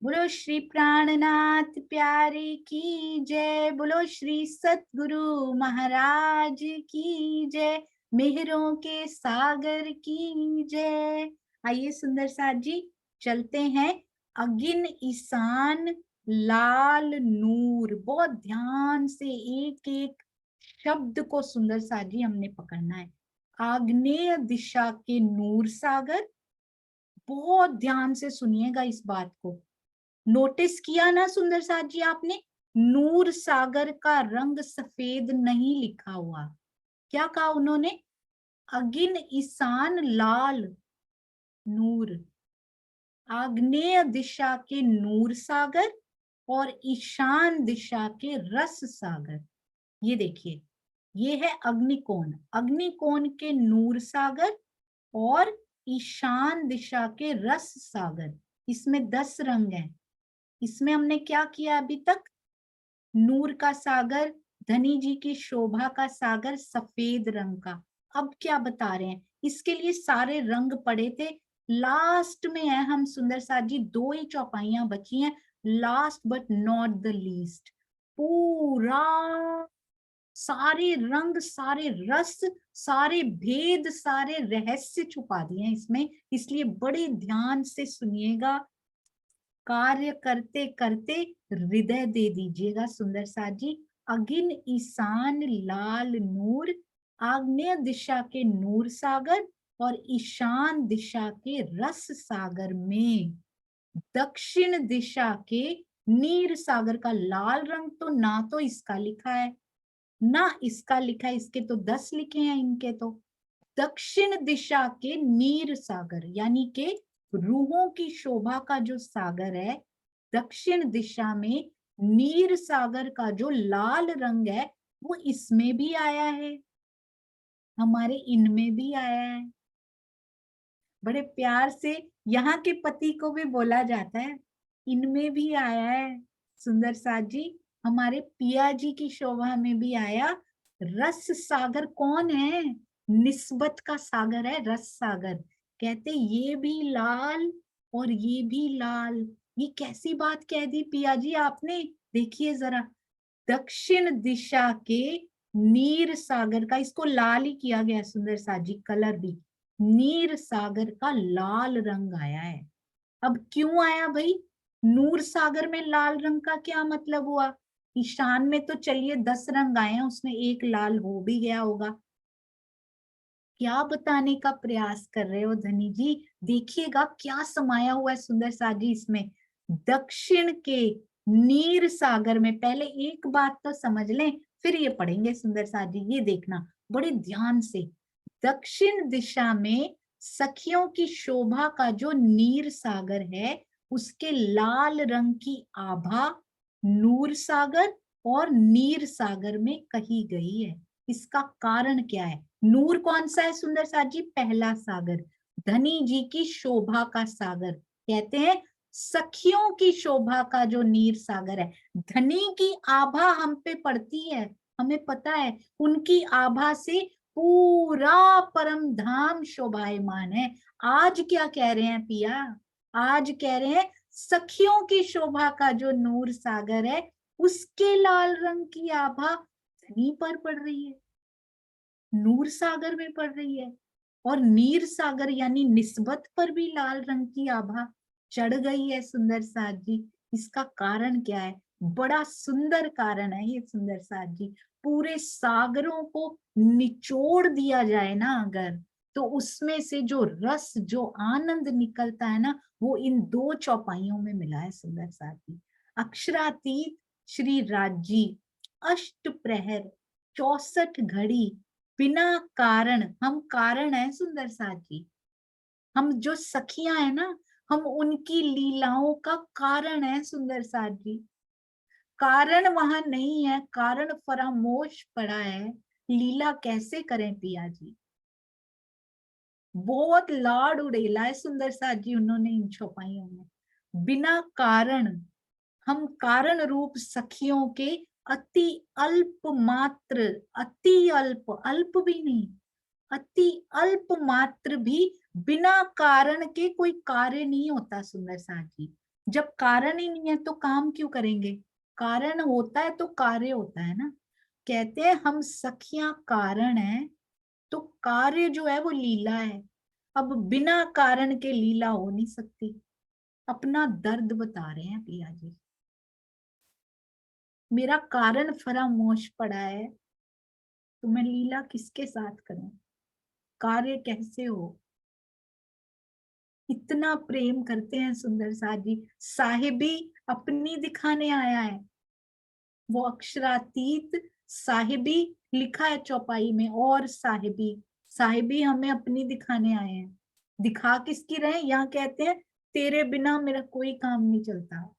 बोलो श्री प्राणनाथ प्यारे की जय। बोलो श्री सतगुरु महाराज की जय। मेहरों के सागर की जय। आइए सुंदर साथ जी चलते हैं। अगिन ईशान लाल नूर, बहुत ध्यान से एक एक शब्द को सुंदर साथ जी हमने पकड़ना है। आग्नेय दिशा के नूर सागर, बहुत ध्यान से सुनिएगा इस बात को। नोटिस किया ना सुंदर साथ जी आपने, नूर सागर का रंग सफेद नहीं लिखा हुआ। क्या कहा उन्होंने? अगिन ईशान लाल नूर। आग्नेय दिशा के नूर सागर और ईशान दिशा के रस सागर। ये देखिए, ये है अग्निकोण, अग्निकोण के नूर सागर और ईशान दिशा के रस सागर। इसमें 10 रंग हैं। इसमें हमने क्या किया अभी तक? नूर का सागर, धनी जी की शोभा का सागर सफेद रंग का। अब क्या बता रहे हैं? इसके लिए सारे रंग पड़े थे। लास्ट में है हम सुंदर साथ जी, 2 ही चौपाइयां बची हैं। Last but not the least, पूरा सारे रंग, सारे रस, सारे भेद, सारे रहस्य छुपा दिए हैं इसमें। इसलिए बड़े ध्यान से सुनिएगा, कार्य करते करते हृदय दे दीजिएगा सुंदर साथ जी। अगिन ईशान लाल नूर, आग्नेय दिशा के नूर सागर और ईशान दिशा के रस सागर में दक्षिण दिशा के नीर सागर का लाल रंग तो ना तो इसका लिखा है ना इसका लिखा है, इसके तो 10 लिखे हैं इनके तो। दक्षिण दिशा के नीर सागर यानी के रूहों की शोभा का जो सागर है, दक्षिण दिशा में नीर सागर का जो लाल रंग है वो इसमें भी आया है, हमारे इनमें भी आया है। बड़े प्यार से यहाँ के पति को भी बोला जाता है, इनमें भी आया है सुंदर साथ जी। हमारे पिया जी की शोभा में भी आया। रस सागर कौन है? निस्बत का सागर है रस सागर। कहते ये भी लाल और ये भी लाल। ये कैसी बात कह दी पिया जी आपने? देखिए जरा, दक्षिण दिशा के नीर सागर का, इसको लाल ही किया गया सुंदर साथ जी, कलर भी। नीर सागर का लाल रंग आया है। अब क्यों आया भाई? नूर सागर में लाल रंग का क्या मतलब हुआ? ईशान में तो चलिए 10 रंग आए हैं, उसमें एक लाल हो भी गया होगा। क्या बताने का प्रयास कर रहे हो धनी जी? देखिएगा क्या समाया हुआ है सुंदर साथ जी इसमें। दक्षिण के नीर सागर में, पहले एक बात तो समझ लें फिर ये पढ़ेंगे सुंदर साथ जी, ये देखना बड़े ध्यान से। दक्षिण दिशा में सखियों की शोभा का जो नीर सागर है, उसके लाल रंग की आभा नूर सागर और नीर सागर में कही गई है। इसका कारण क्या है? नूर कौन सा है सुंदर साथ जी? पहला सागर, धनी जी की शोभा का सागर। कहते हैं सखियों की शोभा का जो नीर सागर है। धनी की आभा हम पे पड़ती है, हमें पता है, उनकी आभा से पूरा परम धाम शोभायमान है। आज क्या कह रहे हैं पिया? आज कह रहे हैं सखियों की शोभा का जो नूर सागर है, उसके लाल रंग की आभा धनी पर पड़ रही है, नूर सागर में पड़ रही है। और नीर सागर यानी निस्बत पर भी लाल रंग की आभा चढ़ गई है सुंदर साथ जी। इसका कारण क्या है? बड़ा सुंदर कारण है ये सुंदर साथ जी। पूरे सागरों को निचोड़ दिया जाए ना अगर, तो उसमें से जो रस, जो आनंद निकलता है ना, वो इन 2 चौपाइयों में मिला है सुंदर साथ जी। अक्षरातीत श्री राजी, अष्ट प्रहर, 64 घड़ी, बिना कारण। हम कारण है सुंदर साथ जी, हम जो सखियां है ना, हम उनकी लीलाओं का कारण है सुंदर साथ जी। कारण वहां नहीं है, कारण फरामोश पड़ा है। लीला कैसे करें पिया जी? बहुत लाड उड़ेला है सुंदर साथ जी उन्होंने इन चौपाइयों में। बिना कारण, हम कारण रूप सखियों के अति अल्प मात्र, अति अल्प, अल्प भी नहीं, अति अल्प मात्र भी बिना कारण के कोई कार्य नहीं होता सुंदर साथ जी। जब कारण ही नहीं है तो काम क्यों करेंगे? कारण होता है तो कार्य होता है ना। कहते हैं हम सखियां कारण है, तो कार्य जो है वो लीला है। अब बिना कारण के लीला हो नहीं सकती। अपना दर्द बता रहे हैं पिया जी। मेरा कारण फरामोश पड़ा है, तो मैं लीला किसके साथ करूं? कार्य कैसे हो? इतना प्रेम करते हैं सुंदर साथ जी। साहिबी अपनी दिखाने आया है, वो अक्षरातीत साहिबी लिखा है चौपाई में। और साहिबी, साहिबी हमें अपनी दिखाने आए हैं। दिखा किसकी रहे? यहाँ कहते हैं तेरे बिना मेरा कोई काम नहीं चलता।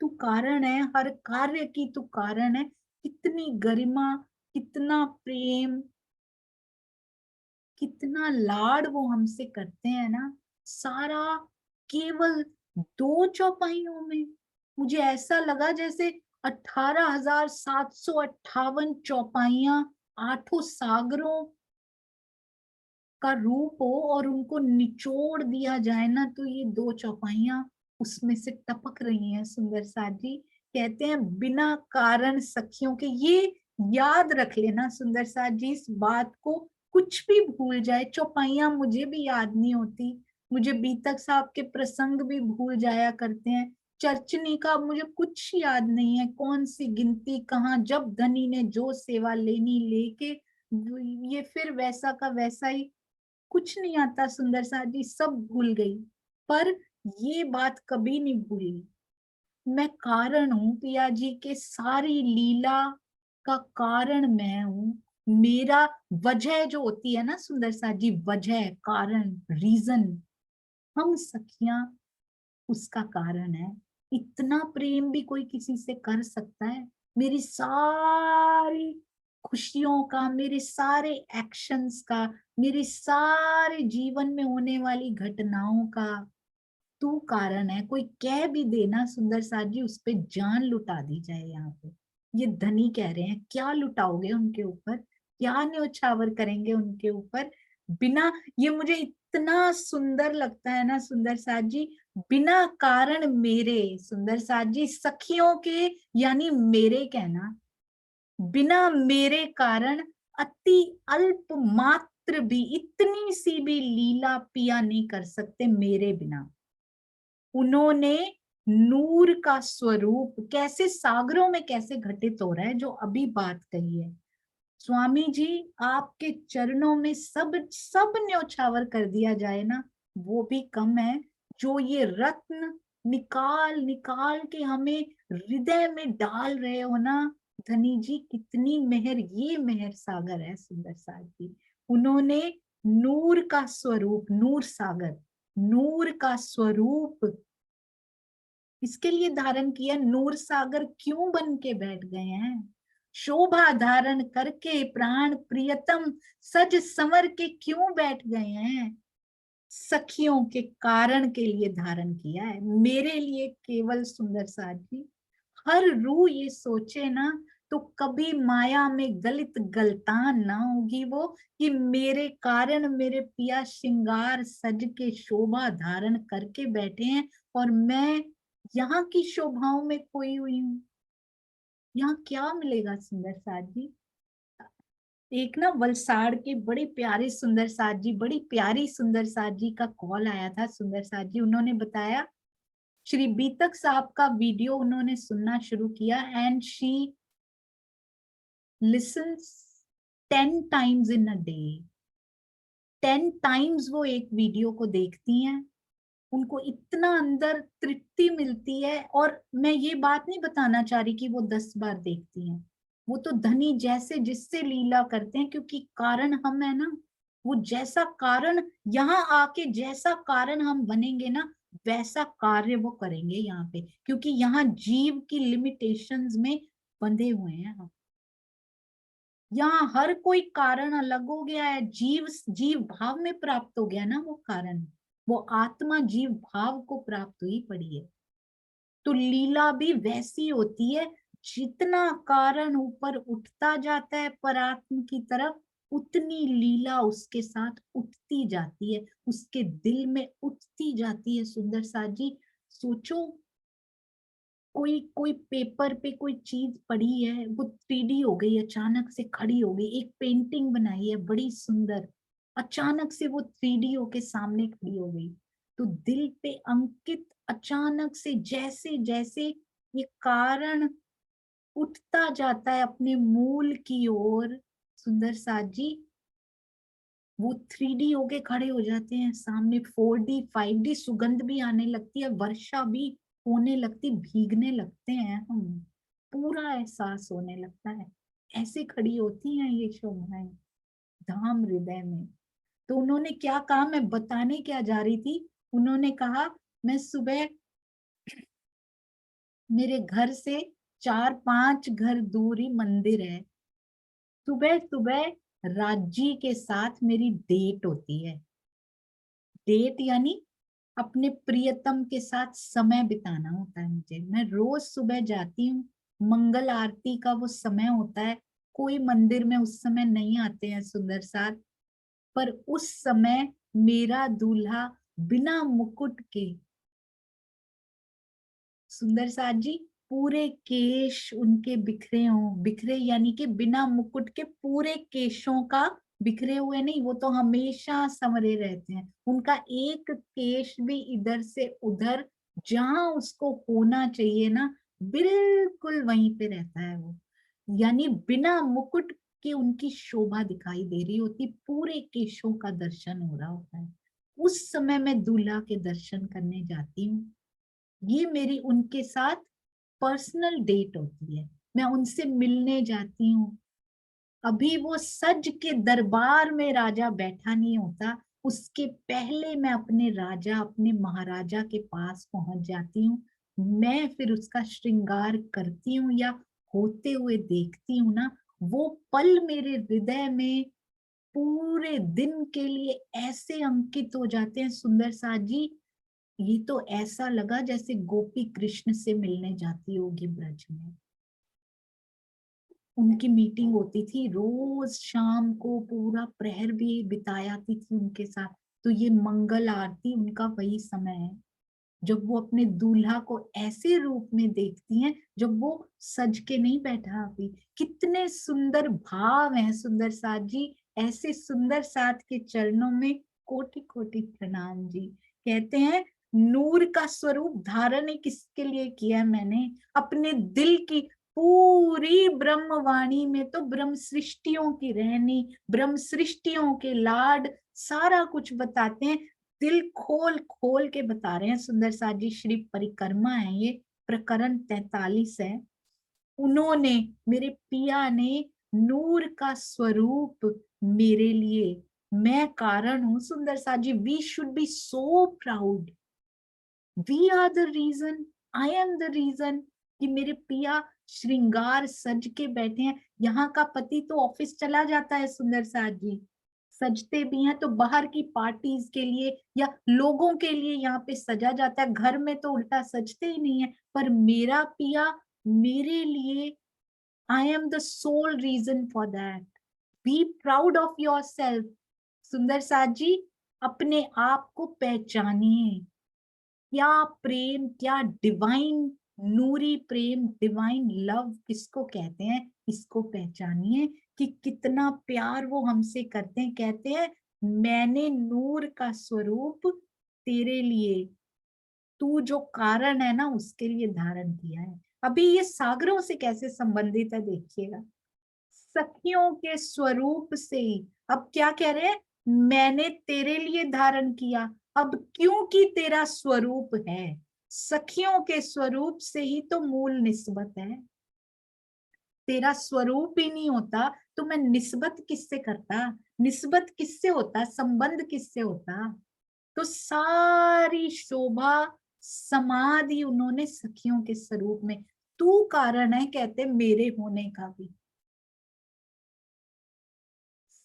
तू कारण है, हर कार्य की तू कारण है। कितनी गरिमा, कितना प्रेम, कितना लाड वो हमसे करते हैं ना। सारा केवल 2 चौपाइयों में। मुझे ऐसा लगा जैसे 18,758 चौपाइयां 8 सागरों का रूप हो और उनको निचोड़ दिया जाए ना, तो ये 2 चौपाइयां उसमें से टपक रही हैं सुंदर साथ जी। कहते हैं बिना कारण सखियों के, ये याद रख लेना सुंदर साथ जी इस बात को। कुछ भी भूल जाए, चौपाइयां मुझे भी याद नहीं होती। मुझे बीतक साहब के प्रसंग भी भूल जाया करते हैं। चर्चनी का मुझे कुछ याद नहीं है, कौन सी गिनती कहाँ, जब धनी ने जो सेवा लेनी लेके, ये फिर वैसा का वैसा ही। कुछ नहीं आता सुंदर सा जी, सब भूल गई। पर ये बात कभी नहीं भूली, मैं कारण हूँ पिया जी के सारी लीला का कारण मैं हूँ। मेरा वजह जो होती है ना सुंदर सा जी, वजह, कारण, रीजन, हम सखियां उसका कारण है। इतना प्रेम भी कोई किसी से कर सकता है? मेरी सारी खुशियों का, मेरे सारे एक्शंस का, मेरे सारे जीवन में होने वाली घटनाओं का तू कारण है। कोई कह भी देना सुंदर साथ जी, उस पे जान लुटा दी जाए। यहाँ पे ये धनी कह रहे हैं, क्या लुटाओगे उनके ऊपर? क्या न्योछावर करेंगे उनके ऊपर? बिना, ये मुझे इतना सुंदर लगता है ना सुंदर साथ जी। बिना कारण मेरे, सुंदर साथ जी, सखियों के यानी मेरे कहना, बिना मेरे कारण अति अल्प मात्र भी, इतनी सी भी लीला पिया नहीं कर सकते मेरे बिना। उन्होंने नूर का स्वरूप कैसे सागरों में कैसे घटित हो रहा है, जो अभी बात कही है स्वामी जी, आपके चरणों में सब सब न्योछावर कर दिया जाए ना, वो भी कम है। जो ये रत्न निकाल निकाल के हमें हृदय में डाल रहे हो ना धनी जी, कितनी मेहर, ये मेहर सागर है सुंदर साथ जी। उन्होंने नूर का स्वरूप, नूर सागर, नूर का स्वरूप इसके लिए धारण किया। नूर सागर क्यों बन के बैठ गए हैं? शोभा धारण करके प्राण प्रियतम सज संवर के क्यों बैठ गए हैं? सखियों के कारण के लिए धारण किया है, मेरे लिए केवल सुंदर साथ जी। हर रूह ये सोचे ना, तो कभी माया में गलित गलतान ना होगी वो, कि मेरे कारण मेरे पिया श्रृंगार सज के शोभा धारण करके बैठे हैं, और मैं यहाँ की शोभाओं में खोई हुई हूँ। यहाँ क्या मिलेगा सुंदर साथ जी? एक ना वलसाड़ के बड़े प्यारे सुंदर साथ जी, बड़ी प्यारी सुंदर साथ जी का कॉल आया था सुंदर साथ जी। उन्होंने बताया श्री बीतक साहब का वीडियो उन्होंने सुनना शुरू किया, and she lessons 10 times in a day। 10 times वो एक वीडियो को देखती हैं, उनको इतना अंदर तृप्ति मिलती है। और मैं ये बात नहीं बताना चाह रही कि वो 10 बार देखती हैं, वो तो धनी जैसे जिससे लीला करते हैं, क्योंकि कारण हम है ना। वो जैसा कारण यहाँ आके, जैसा कारण हम बनेंगे ना, वैसा कार्य वो करेंगे यहाँ पे, क्योंकि यहाँ जीव की लिमिटेशंस में बंधे हुए हैं हम। यहाँ हर कोई कारण अलग हो गया है, जीव जीव भाव में प्राप्त हो गया ना वो कारण, वो आत्मा जीव भाव को प्राप्त हुई पड़ी है। तो लीला भी वैसी होती है, जितना कारण ऊपर उठता जाता है परात्म की तरफ, उतनी लीला उसके साथ उठती जाती है, उसके दिल में उठती जाती है सुंदर सा जी। सोचो, कोई कोई पेपर पे कोई चीज पड़ी है, वो 3D हो गई, अचानक से खड़ी हो गई। एक पेंटिंग बनाई है बड़ी सुंदर, अचानक से वो 3D होके सामने खड़ी हो गई। तो दिल पे अंकित अचानक से, जैसे जैसे ये कारण उठता जाता है अपने मूल की ओर, सुंदर साथ जी, वो 3D होके खड़े हो जाते हैं सामने। 4D 5D सुगंध भी आने लगती है, वर्षा भी होने लगती, भीगने लगते हैं हम, पूरा एहसास होने लगता है। ऐसे खड़ी होती हैं ये शोभाएं धाम हृदय में। तो उन्होंने क्या कहा, मैं बताने क्या जा रही थी, उन्होंने कहा मैं सुबह, मेरे घर से 4-5 घर दूर ही मंदिर है, सुबह सुबह राजी के साथ मेरी डेट होती है। डेट यानी अपने प्रियतम के साथ समय बिताना होता है मुझे। मैं रोज सुबह जाती हूँ, मंगल आरती का वो समय होता है, कोई मंदिर में उस समय नहीं आते हैं सुंदर साथ, पर उस समय मेरा दूल्हा बिना मुकुट के, सुंदर साथ जी, पूरे केश उनके बिखरे हों, बिखरे यानी कि बिना मुकुट के पूरे केशों का, बिखरे हुए नहीं, वो तो हमेशा संवरे रहते हैं, उनका एक केश भी इधर से उधर, जहां उसको होना चाहिए ना, बिल्कुल वहीं पे रहता है वो। यानी बिना मुकुट के उनकी शोभा दिखाई दे रही होती, पूरे केशों का दर्शन हो रहा होता है। उस समय मैं दूल्हा के दर्शन करने जाती हूँ। ये मेरी उनके साथ पर्सनल डेट होती है, मैं उनसे मिलने जाती हूँ। अभी वो सज के दरबार में राजा बैठा नहीं होता, उसके पहले मैं अपने राजा, अपने महाराजा के पास पहुंच जाती हूँ। मैं फिर उसका श्रृंगार करती हूँ या होते हुए देखती हूँ ना, वो पल मेरे हृदय में पूरे दिन के लिए ऐसे अंकित हो जाते हैं सुंदर सा जी। ये तो ऐसा लगा जैसे गोपी कृष्ण से मिलने जाती होगी ब्रज में। उनकी मीटिंग होती थी रोज शाम को, पूरा प्रहर भी बिताया थी उनके साथ। तो ये मंगल आरती उनका वही समय है जब वो अपने दूल्हा को ऐसे रूप में देखती हैं, जब वो सज के नहीं बैठा अभी। कितने सुंदर भाव हैं सुंदर साथ जी, ऐसे सुंदर साथ के चरणों में कोटि कोटि प्रणाम जी। कहते हैं नूर का स्वरूप धारण किसके लिए किया मैंने, अपने दिल की पूरी ब्रह्मवाणी में तो ब्रह्म सृष्टियों की रहनी, ब्रह्म सृष्टियों के लाड, सारा कुछ बताते हैं। दिल खोल खोल के बता रहे हैं सुंदर साथ जी। श्री परिक्रमा है ये, प्रकरण 43 है। उन्होंने, मेरे पिया ने नूर का स्वरूप मेरे लिए, मैं कारण हूं सुंदर साथ जी। We should be so proud, we are the reason, I am the reason कि मेरे पिया श्रृंगार सज के बैठे हैं। यहाँ का पति तो ऑफिस चला जाता है सुंदर साथ जी, सजते भी हैं तो बाहर की पार्टीज के लिए या लोगों के लिए यहाँ पे सजा जाता है, घर में तो उल्टा सजते ही नहीं है। पर मेरा पिया मेरे लिए, I am the sole reason for that. Be proud of yourself सुंदर साथ जी, अपने आप को पहचानिए। क्या प्रेम, क्या डिवाइन नूरी प्रेम, डिवाइन लव किसको कहते हैं, इसको पहचानिए कि कितना प्यार वो हमसे करते हैं। कहते हैं मैंने नूर का स्वरूप तेरे लिए, तू जो कारण है ना उसके लिए धारण किया है। अभी ये सागरों से कैसे संबंधित है देखिएगा, सखियों के स्वरूप से ही। अब क्या कह रहे हैं, मैंने तेरे लिए धारण किया। अब क्योंकि तेरा स्वरूप है, सखियों के स्वरूप से ही तो मूल निस्बत है। तेरा स्वरूप ही नहीं होता तो मैं निस्बत किससे करता, निस्बत किससे होता, संबंध किससे होता। तो सारी शोभा समाधि उन्होंने सखियों के स्वरूप में, तू कारण है कहते मेरे होने का भी।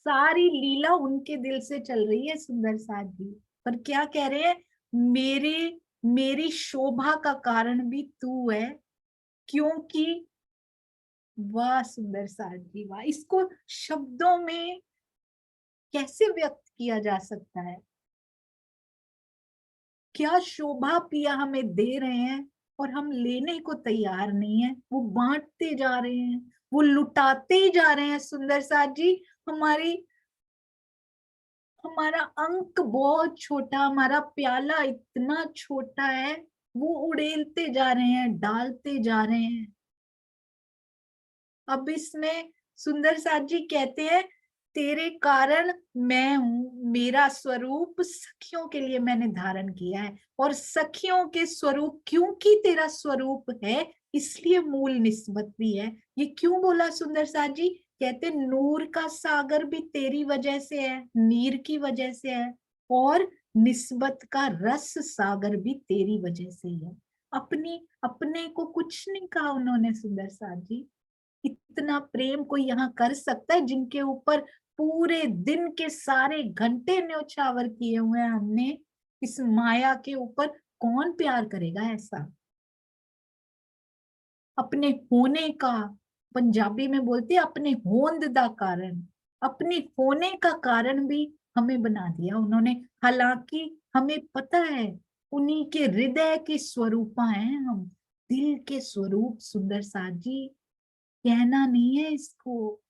सारी लीला उनके दिल से चल रही है सुंदर साथ जी। पर क्या कह रहे हैं, मेरे, मेरी शोभा का कारण भी तू है, क्योंकि, वाह सुंदर साथ जी वाह, इसको शब्दों में कैसे व्यक्त किया जा सकता है। क्या शोभा पिया हमें दे रहे हैं और हम लेने को तैयार नहीं है। वो बांटते जा रहे हैं, वो लुटाते ही जा रहे हैं। सुंदर साथ जी, हमारी हमारा अंक बहुत छोटा, हमारा प्याला इतना छोटा है, वो उड़ेलते जा रहे हैं, डालते जा रहे हैं। अब इसमें सुंदर साथ जी कहते हैं, तेरे कारण मैं हूं, मेरा स्वरूप सखियों के लिए मैंने धारण किया है। और सखियों के स्वरूप, क्योंकि तेरा स्वरूप है इसलिए मूल निस्बत भी है। ये क्यों बोला सुंदर साथ जी? कहते नूर का सागर भी तेरी वजह से है, नीर की वजह से है, और निस्बत का रस सागर भी तेरी वजह से ही है। अपनी अपने को कुछ नहीं कहा उन्होंने सुंदर साथ जी। इतना प्रेम कोई यहाँ कर सकता है जिनके ऊपर पूरे दिन के सारे घंटे न्योछावर किए हुए हैं हमने? इस माया के ऊपर कौन प्यार करेगा ऐसा? अपने होने का, पंजाबी में बोलते हैं अपने होंद दा कारण, अपने होने का कारण भी हमें बना दिया उन्होंने। हालांकि हमें पता है उन्हीं के हृदय के स्वरूपा हैं हम, दिल के स्वरूप। सुंदर साथ जी, कहना नहीं है इसको,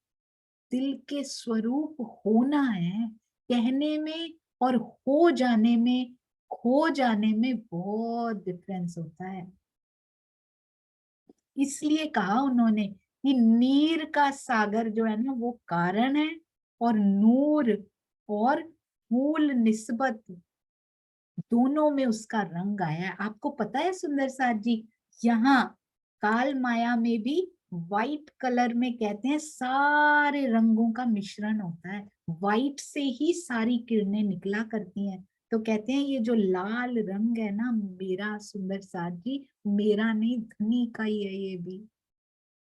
दिल के स्वरूप होना है। कहने में और हो जाने में, खो जाने में बहुत डिफरेंस होता है। इसलिए कहा उन्होंने कि नीर का सागर जो है ना वो कारण है, और नूर और मूल निस्बत दोनों में उसका रंग आया है। आपको पता है सुंदर साथ जी, यहाँ काल माया में भी व्हाइट कलर में कहते हैं सारे रंगों का मिश्रण होता है, व्हाइट से ही सारी किरणें निकला करती हैं। तो कहते हैं ये जो लाल रंग है ना मेरा, सुंदर साथ जी, मेरा नहीं धनी का ही है ये भी,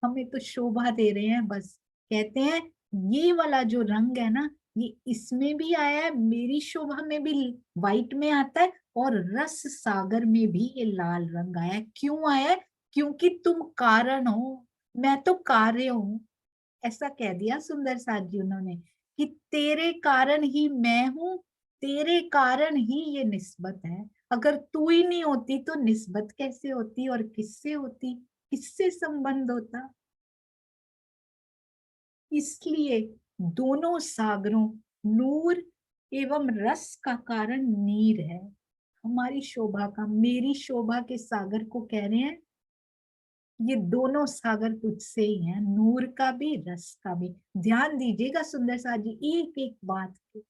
हमें तो शोभा दे रहे हैं बस। कहते हैं ये वाला जो रंग है ना, ये इसमें भी आया है, मेरी शोभा में भी व्हाइट में आता है, और रस सागर में भी ये लाल रंग आया है। क्यों आया है? क्योंकि तुम कारण हो, मैं तो कार्य हूं। ऐसा कह दिया सुंदर साथ जी उन्होंने कि तेरे कारण ही मैं हूं, तेरे कारण ही ये निस्बत है। अगर तू ही नहीं होती तो निस्बत कैसे होती, और किससे होती, किससे संबंध होता? इसलिए दोनों सागरों, नूर एवं रस का कारण नीर है। हमारी शोभा का, मेरी शोभा के सागर को कह रहे हैं ये दोनों सागर तुझसे ही हैं, नूर का भी रस का भी। ध्यान दीजिएगा सुंदर साथ जी एक एक बात के,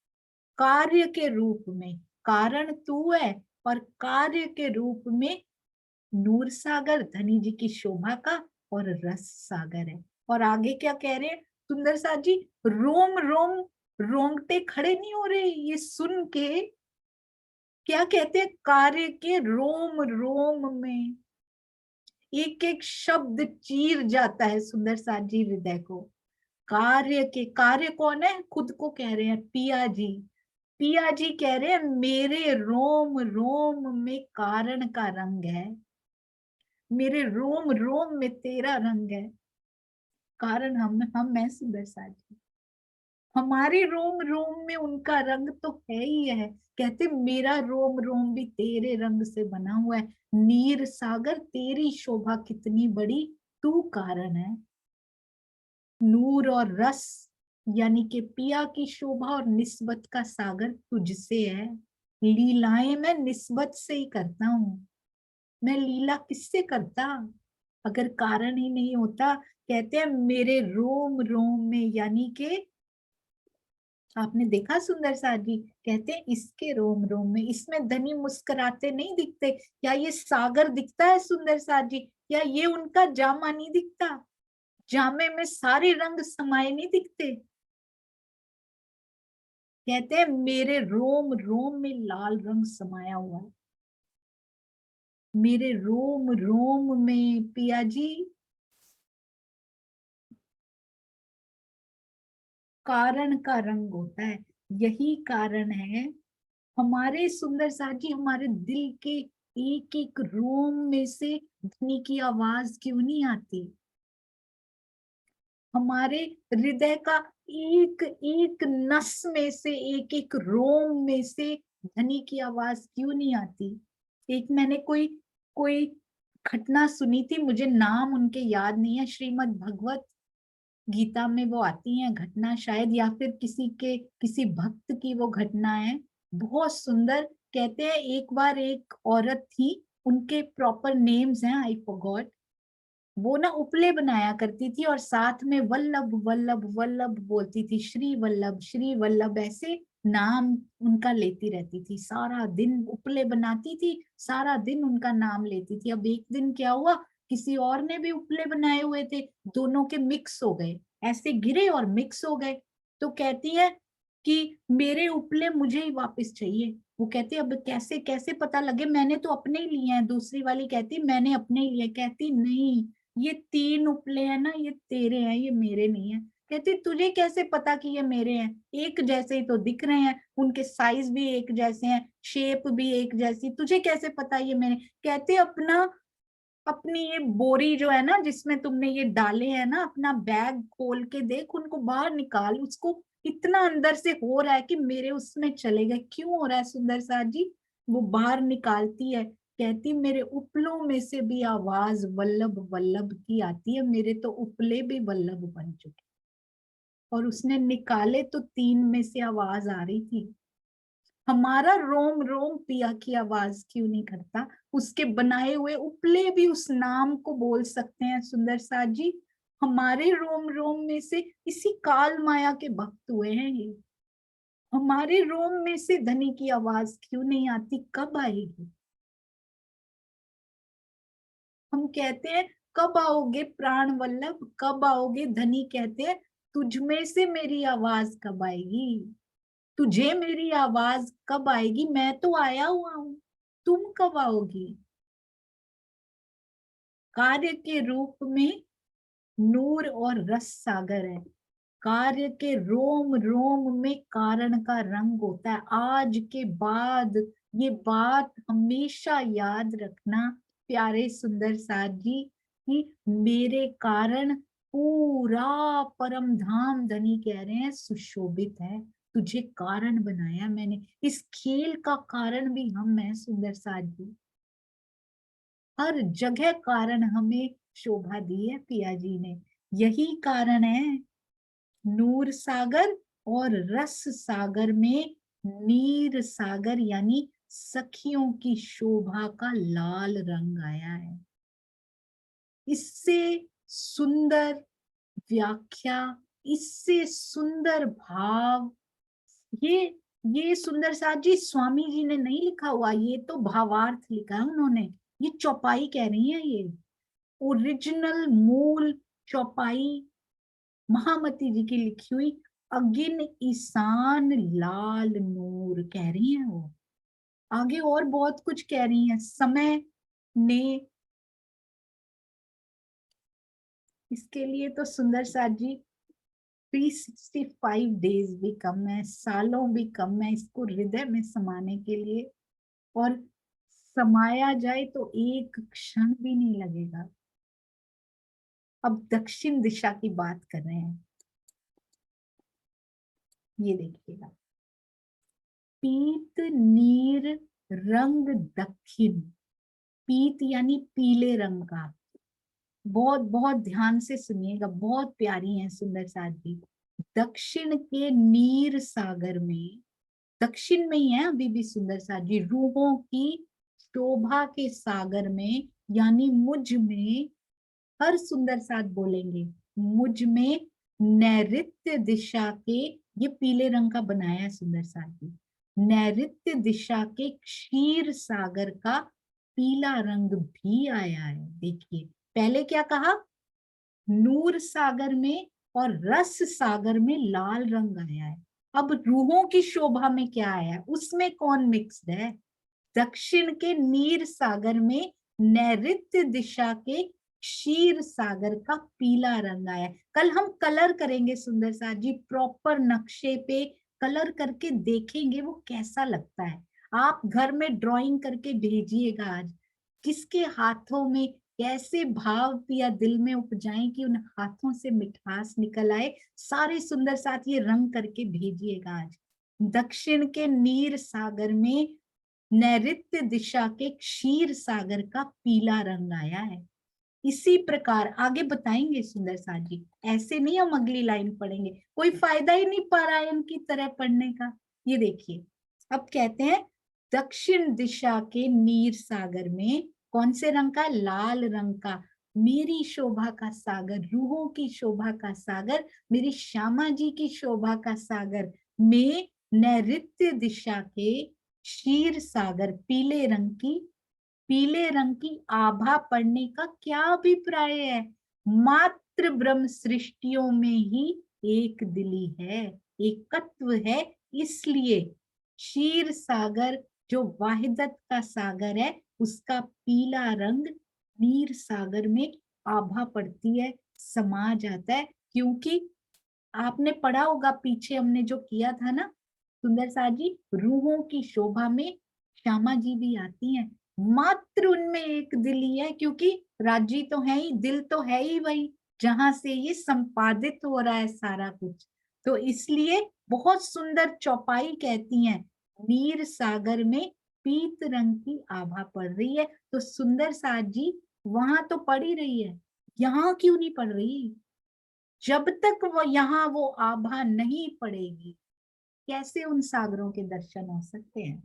कार्य के रूप में कारण तू है, और कार्य के रूप में नूर सागर धनी जी की शोभा का, और रस सागर है। और आगे क्या कह रहे हैं सुंदर साथ जी? रोम रोम रोंगटे खड़े नहीं हो रहे ये सुन के? क्या कहते हैं? कार्य के रोम रोम में एक एक शब्द चीर जाता है सुंदर साथ जी हृदय को। कार्य के, कार्य कौन है? खुद को कह रहे हैं पिया जी। पिया जी कह रहे हैं मेरे रोम रोम में कारण का रंग है, मेरे रोम रोम में तेरा रंग है। कारण हम है सुंदर साथ जी, हमारे रोम रोम में उनका रंग तो है ही है। कहते मेरा रोम रोम भी तेरे रंग से बना हुआ है। नीर सागर तेरी शोभा कितनी बड़ी, तू कारण है। नूर और रस यानी कि पिया की शोभा और निस्बत का सागर तुझसे है। लीलाएं मैं निस्बत से ही करता हूँ, मैं लीला किससे करता अगर कारण ही नहीं होता? कहते हैं मेरे रोम रोम में, यानी कि आपने देखा सुंदर साथ जी, कहते हैं इसके रोम रोम में, इसमें धनी मुस्कुराते नहीं दिखते? क्या ये सागर दिखता है सुंदर साथ जी? या ये उनका जामा नहीं दिखता? जामे में सारे रंग समाये नहीं दिखते? कहते हैं मेरे रोम रोम में लाल रंग समाया हुआ है, मेरे रोम रोम में पिया जी कारण का रंग होता है। यही कारण है हमारे सुंदर साथ जी, हमारे दिल के एक एक रोम में से ध्वनि की आवाज क्यों नहीं आती? हमारे हृदय का एक एक नस में से, एक एक रोम में से ध्वनि की आवाज क्यों नहीं आती? एक मैंने कोई कोई घटना सुनी थी, मुझे नाम उनके याद नहीं है, श्रीमद् भगवत गीता में वो आती है घटना शायद, या फिर किसी भक्त की वो घटना है, बहुत सुंदर। कहते हैं एक बार एक औरत थी, उनके प्रॉपर नेम्स हैं, आई फॉरगॉट, वो ना उपले बनाया करती थी और साथ में वल्लभ वल्लभ वल्लभ बोलती थी, श्री वल्लभ ऐसे नाम उनका लेती रहती थी, सारा दिन उपले बनाती थी, सारा दिन उनका नाम लेती थी। अब एक दिन क्या हुआ, किसी और ने भी उपले बनाए हुए थे, दोनों के मिक्स हो गए, ऐसे गिरे और मिक्स हो गए। तो कहती है कि मेरे उपले मुझे ही वापस चाहिए। वो कहती अब कैसे कैसे पता लगे, मैंने तो अपने ही लिए हैं। दूसरी वाली कहती मैंने अपने ही लिए। कहती नहीं, ये 3 उपले हैं ना, ये तेरे हैं, ये मेरे नहीं है। कहती तुझे कैसे पता कि ये मेरे हैं, एक जैसे ही तो दिख रहे हैं, उनके साइज भी एक जैसे हैं, शेप भी एक जैसी, तुझे कैसे पता ये मेरे। कहते अपना अपनी ये बोरी जो है ना जिसमें तुमने ये डाले हैं ना, अपना बैग खोल के देख, उनको बाहर निकाल, उसको इतना अंदर से हो रहा है कि मेरे उसमें चले गए। क्यों हो रहा है सुंदर सा जी? वो बाहर निकालती है, कहती मेरे उपलों में से भी आवाज वल्लभ वल्लभ की आती है, मेरे तो उपले भी वल्लभ बन चुके। और उसने निकाले तो 3 में से आवाज आ रही थी। हमारा रोम रोम पिया की आवाज क्यों नहीं करता? उसके बनाए हुए उपले भी उस नाम को बोल सकते हैं सुंदर सा जी। हमारे रोम रोम में से इसी काल माया के भक्त हुए हैं ये। हमारे रोम में से धनी की आवाज क्यों नहीं आती? कब आएगी? हम कहते हैं कब आओगे प्राण वल्लभ, कब आओगे धनी? कहते हैं तुझ में से मेरी आवाज कब आएगी, तुझे मेरी आवाज कब आएगी? मैं तो आया हुआ हूं, तुम कब आओगी? कार्य के रूप में नूर और रस सागर है, कार्य के रोम रोम में कारण का रंग होता है। आज के बाद ये बात हमेशा याद रखना प्यारे सुंदर साथ जी, कि मेरे कारण पूरा परम धाम, धनी कह रहे हैं, सुशोभित है। तुझे कारण बनाया मैंने, इस खेल का कारण भी हम हैं सुंदर साथ जी। हर जगह कारण हमें शोभा दी है पिया जी ने। यही कारण है नूर सागर और रस सागर में नीर सागर, यानी सखियों की शोभा का लाल रंग आया है। इससे सुंदर व्याख्या, इससे सुंदर भाव, ये ये सुंदर साथ जी स्वामी जी ने नहीं लिखा हुआ, ये तो भावार्थ लिखा है उन्होंने। ये चौपाई कह रही है, ये ओरिजिनल मूल चौपाई महामती जी की लिखी हुई अगिन ईशान लाल नूर कह रही हैं वो। आगे और बहुत कुछ कह रही हैं। समय ने इसके लिए तो सुंदर साथ जी 365 डेज भी कम है, सालों भी कम है इसको हृदय में समाने के लिए। और समाया जाए तो एक क्षण भी नहीं लगेगा। अब दक्षिण दिशा की बात कर रहे हैं, ये देखिएगा। पीत नीर रंग दक्षिण, पीत यानी पीले रंग का। बहुत बहुत ध्यान से सुनिएगा, बहुत प्यारी है सुंदर साथ जी। दक्षिण के नीर सागर में, दक्षिण में ही है अभी भी सुंदर साथ जी, रूहों की शोभा के सागर में, यानी मुझ में, हर सुंदर साथ बोलेंगे मुझ में नैऋत्य दिशा के, ये पीले रंग का बनाया है सुंदर साथ जी, नैऋत्य दिशा के क्षीर सागर का पीला रंग भी आया है। देखिए पहले क्या कहा, नूर सागर में और रस सागर में लाल रंग आया है। अब रूहों की शोभा में क्या आया है, उसमें कौन मिक्स्ड है? दक्षिण के नीर सागर में नैऋत्य दिशा के क्षीर सागर का पीला रंग आया है। कल हम कलर करेंगे सुंदर सा जी, प्रॉपर नक्शे पे कलर करके देखेंगे वो कैसा लगता है। आप घर में ड्राइंग करके भेजिएगा आज, किसके हाथों में कैसे भाव या दिल में उपजाएं कि उन हाथों से मिठास निकल आए। सारे सुंदर साथ ये रंग करके भेजिएगा आज। दक्षिण के नीर सागर में नैऋत्य दिशा के क्षीर सागर का पीला रंग आया है। इसी प्रकार आगे बताएंगे सुंदर साथ जी, ऐसे नहीं हम अगली लाइन पढ़ेंगे, कोई फायदा ही नहीं पारायण की तरह पढ़ने का। ये देखिए, अब कहते हैं दक्षिण दिशा के नीर सागर में कौन से रंग का, लाल रंग का, मेरी शोभा का सागर, रूहों की शोभा का सागर, मेरी श्यामा जी की शोभा का सागर में नैऋत्य दिशा के क्षीर सागर पीले रंग की आभा पड़ने का क्या अभिप्राय है। मात्र ब्रह्म सृष्टियों में ही एक दिली है, एकत्व है, इसलिए क्षीर सागर जो वाहिदत का सागर है उसका पीला रंग नीर सागर में आभा पड़ती है, समा जाता है। क्योंकि आपने पढ़ा होगा पीछे हमने जो किया था ना सुंदर साथ जी, रूहों की शोभा में श्यामा जी भी आती हैं, मात्र उनमें एक दिल ही है, क्योंकि राज्य तो है ही, दिल तो है ही वही जहां से ये संपादित हो रहा है सारा कुछ। तो इसलिए बहुत सुंदर चौपाई कहती हैं, नीर सागर में पीत रंग की आभा पड़ रही है। तो सुंदर साथ जी वहां तो पड़ ही रही है, यहाँ क्यों नहीं पड़ रही। जब तक वो यहाँ वो आभा नहीं पड़ेगी कैसे उन सागरों के दर्शन हो सकते हैं।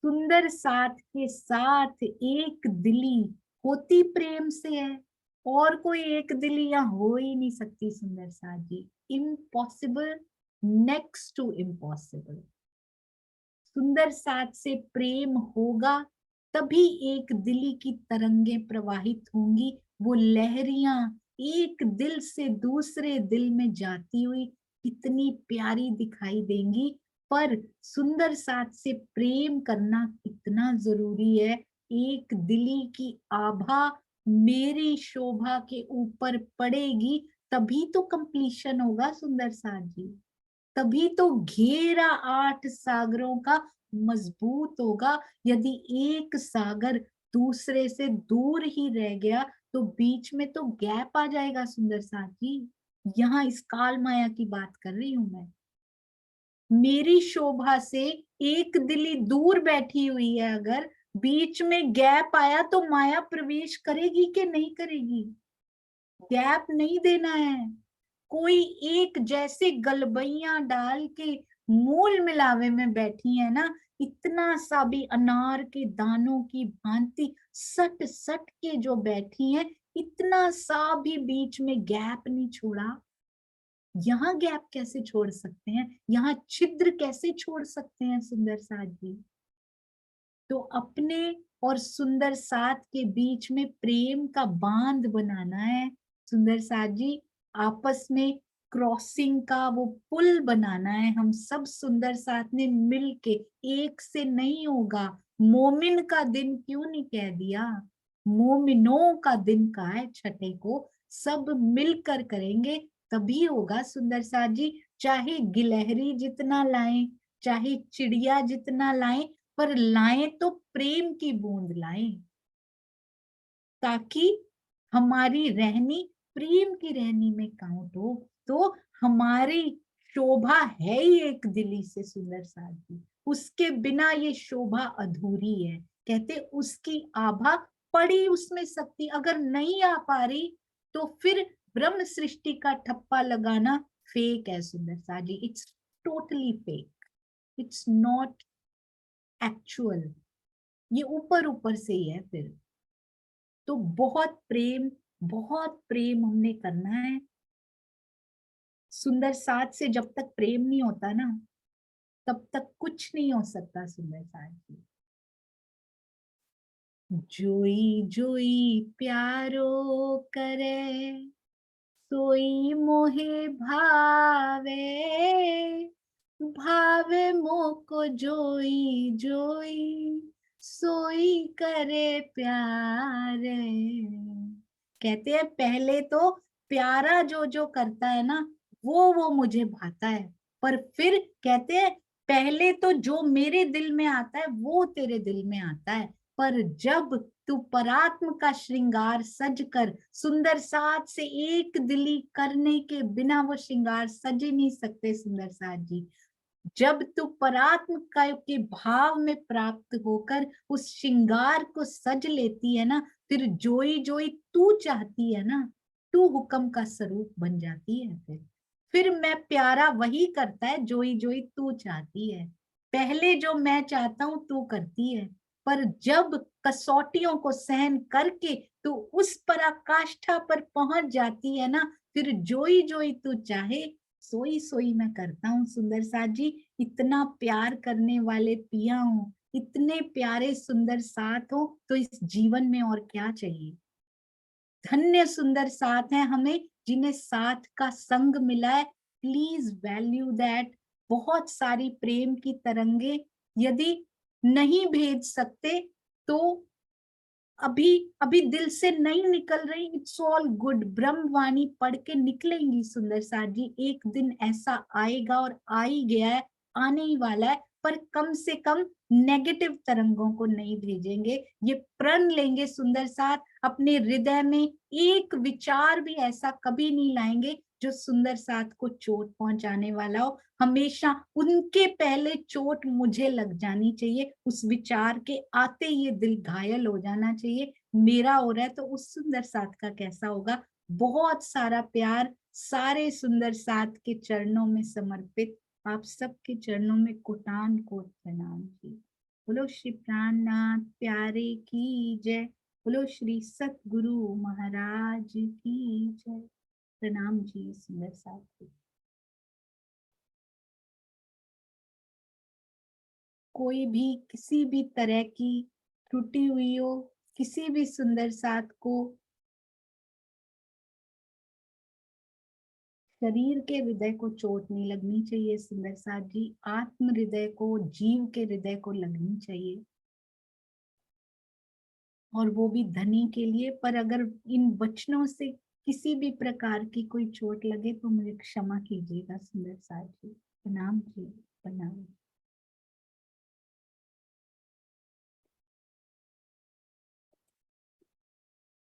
सुंदर साथ के साथ एक दिली होती प्रेम से है, और कोई एक दिली यहाँ हो ही नहीं सकती सुंदर साथ जी, इम्पॉसिबल, नेक्स्ट टू इम्पॉसिबल। सुंदर साथ से प्रेम होगा तभी एक दिली की तरंगे प्रवाहित होंगी, वो लहरियां एक दिल से दूसरे दिल में जाती हुई कितनी प्यारी दिखाई देंगी। पर सुंदर साथ से प्रेम करना कितना जरूरी है। एक दिली की आभा मेरी शोभा के ऊपर पड़ेगी तभी तो कंप्लीशन होगा सुंदर साथ जी, तभी तो घेरा 8 सागरों का मजबूत होगा। यदि एक सागर दूसरे से दूर ही रह गया तो बीच में तो गैप आ जाएगा सुंदर साथी। यहाँ इस काल माया की बात कर रही हूं मैं। मेरी शोभा से एक दिली दूर बैठी हुई है, अगर बीच में गैप आया तो माया प्रवेश करेगी कि नहीं करेगी। गैप नहीं देना है। कोई एक जैसे गलबैया डाल के मूल मिलावे में बैठी है ना, इतना सा भी अनार के दानों की भांति सट सट के जो बैठी है, इतना सा भी बीच में गैप नहीं छोड़ा। यहाँ गैप कैसे छोड़ सकते हैं, यहाँ छिद्र कैसे छोड़ सकते हैं सुंदर साथ जी। तो अपने और सुंदर साथ के बीच में प्रेम का बांध बनाना है सुंदर साथ जी, आपस में क्रॉसिंग का वो पुल बनाना है। हम सब सुंदर साथ ने मिल के, एक से नहीं होगा। मोमिन का दिन क्यों नहीं कह दिया, मोमिनों का दिन कहा है छठे को, सब मिलकर करेंगे तभी होगा सुंदर साथ जी। चाहे गिलहरी जितना लाएं, चाहे चिड़िया जितना लाएं, पर लाएं तो प्रेम की बूंद लाएं, ताकि हमारी रहनी प्रेम की रहनी में काउंट हो। तो हमारी शोभा है ही एक दिली से सुंदर साथ जी, उसके बिना ये शोभा अधूरी है। कहते उसकी आभा पड़ी उसमें शक्ति, अगर नहीं आ पा रही तो फिर ब्रह्म सृष्टि का ठप्पा लगाना फेक है सुंदर साथ जी, it's totally fake, it's not actual, ये ऊपर ऊपर से ही है फिर। तो बहुत प्रेम हमने करना है। सुंदर साथ से जब तक प्रेम नहीं होता ना, तब तक कुछ नहीं हो सकता सुंदर साथ की। जोई जोई प्यारो करे, सोई मोहे भावे, भावे मोको जोई जोई, सोई करे प्यारे। कहते हैं पहले तो प्यारा जो जो करता है ना, वो मुझे भाता है, पर फिर कहते हैं पहले तो जो मेरे दिल में आता है वो तेरे दिल में आता है, पर जब तू परात्म का श्रृंगार सज कर, सुंदर साथ से एक दिली करने के बिना वो श्रृंगार सज ही नहीं सकते सुंदर साथ जी। जब तू परात्म के भाव में प्राप्त होकर उस श्रृंगार को सज लेती है ना, फिर जोई जोई तू चाहती है ना, तू हुक्म का स्वरूप बन जाती है। फिर मैं प्यारा वही करता है जोई जोई तू चाहती है। पहले जो मैं चाहता हूं तू करती है, पर जब कसौटियों को सहन करके तू उस पराकाष्ठा पर पहुंच जाती है ना, फिर जोई जोई तू चाहे सोई सोई मैं करता हूँ। सुंदर साथ जी, इतना प्यार करने वाले पिया हूँ, इतने प्यारे सुंदर साथ हो, तो इस जीवन में और क्या चाहिए। धन्य सुंदर साथ है हमें जिन्हें साथ का संग मिला है। Please value that. बहुत सारी प्रेम की तरंगे यदि नहीं भेज सकते तो अभी अभी दिल से नहीं निकल रही, इट्स ऑल गुड। ब्रह्मवाणी पढ़ के निकलेंगी सुंदर साथ जी। एक दिन ऐसा आएगा और आ ही गया है, आने ही वाला है, पर कम से कम नेगेटिव तरंगों को नहीं भेजेंगे। ये प्रण लेंगे सुंदर साथ, अपने हृदय में एक विचार भी ऐसा कभी नहीं लाएंगे जो सुंदर साथ को चोट पहुंचाने वाला हो। हमेशा उनके पहले चोट मुझे लग जानी चाहिए, उस विचार के आते ये दिल घायल हो जाना चाहिए। मेरा हो रहा है तो उस सुंदर साथ का कैसा होगा। बहुत सारा प्यार सारे सुंदर साथ के चरणों में समर्पित। आप सबके चरणों में कोटान कोट प्रणाम जी। बोलो श्री प्राणनाथ प्यारे की जय। बोलो श्री सतगुरु महाराज की जय। प्रणाम जी सुंदर साथ जी। कोई भी किसी भी तरह की त्रुटि हुई हो, किसी भी सुंदर साथ को शरीर के हृदय को चोट नहीं लगनी चाहिए सुंदर साथ जी, आत्म हृदय को, जीव के हृदय को लगनी चाहिए, और वो भी धनी के लिए। पर अगर इन वचनों से किसी भी प्रकार की कोई चोट लगे तो मुझे क्षमा कीजिएगा सुंदर साथ जी। प्रणाम जी, प्रणाम।